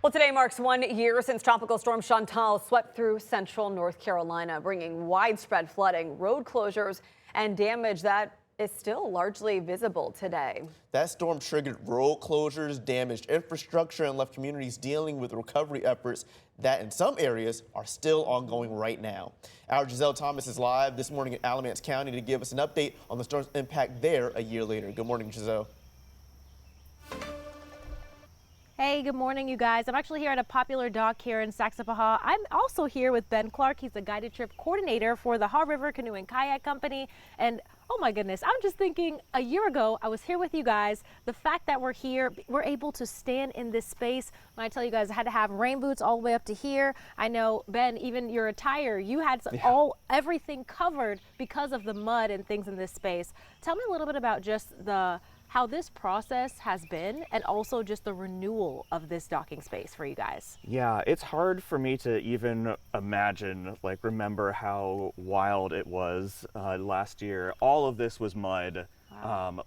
Well, today marks 1 year since Tropical Storm Chantal swept through central North Carolina, bringing widespread flooding, road closures, and damage that is still largely visible today. That storm triggered road closures, damaged infrastructure, and left communities dealing with recovery efforts that in some areas are still ongoing right now. Our Giselle Thomas is live this morning in Alamance County to give us an update on the storm's impact there a year later. Good morning, Giselle. Hey, good morning, you guys. I'm actually here at a popular dock here in Saxapahaw. I'm also here with Ben Clark. He's the guided trip coordinator for the Haw River Canoe and Kayak Company. And oh my goodness, I'm just thinking a year ago, I was here with you guys. The fact that we're here, we're able to stand in this space. When I tell you guys, I had to have rain boots all the way up to here. I know, Ben, even your attire, you had everything covered because of the mud and things in this space. Tell me a little bit about just how this process has been, and also just the renewal of this docking space for you guys. Yeah, it's hard for me to even imagine, remember how wild it was last year. All of this was mud. Wow.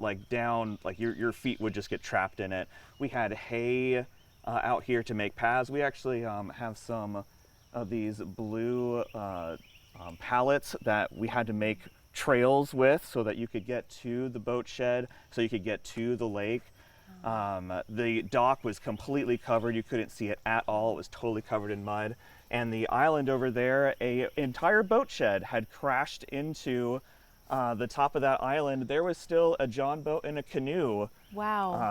Your feet would just get trapped in it. We had hay out here to make paths. We actually have some of these blue pallets that we had to make trails with so that you could get to the boat shed, so you could get to the lake. The dock was completely covered. You couldn't see it at all. It was totally covered in mud. And the island over there, an entire boat shed had crashed into the top of that island. There was still a john boat and a canoe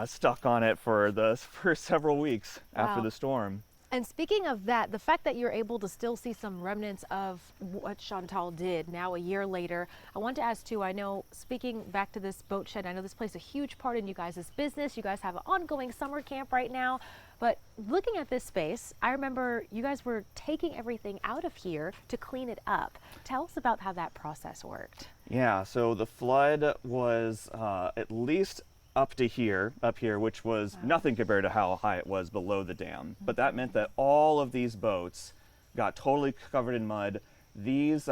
stuck on it for several weeks after the storm. And speaking of that, the fact that you're able to still see some remnants of what Chantal did now a year later, I want to ask too, I know, speaking back to this boat shed, I know this plays a huge part in you guys' business. You guys have an ongoing summer camp right now, but looking at this space, I remember you guys were taking everything out of here to clean it up. Tell us about how that process worked. Yeah, so the flood was at least up here, which was nothing compared to how high it was below the dam. But that meant that all of these boats got totally covered in mud. These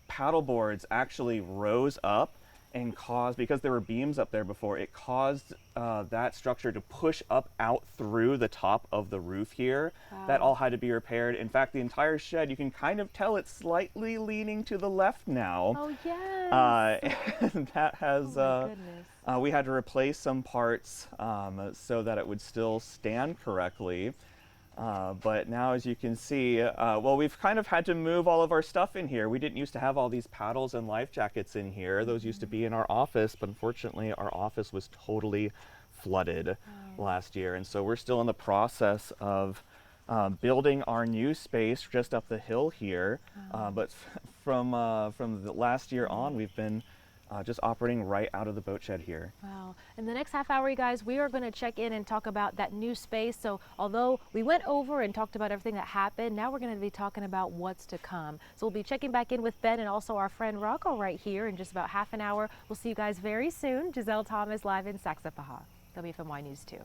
paddle boards actually rose up and caused, because there were beams up there before, it caused that structure to push up out through the top of the roof here. Wow. That all had to be repaired. In fact, the entire shed, you can kind of tell it's slightly leaning to the left now. Oh, yes. And that has, oh, my goodness. We had to replace some parts so that it would still stand correctly. But now, as you can see, we've kind of had to move all of our stuff in here. We didn't used to have all these paddles and life jackets in here. Those used to be in our office, but unfortunately our office was totally flooded last year. And so we're still in the process of building our new space just up the hill here. But from the last year on, we've been just operating right out of the boat shed here. Wow. In the next half hour, you guys, we are going to check in and talk about that new space. So although we went over and talked about everything that happened, now we're going to be talking about what's to come. So we'll be checking back in with Ben and also our friend Rocco right here in just about half an hour. We'll see you guys very soon. Giselle Thomas live in Saxapahaw, WFMY News 2.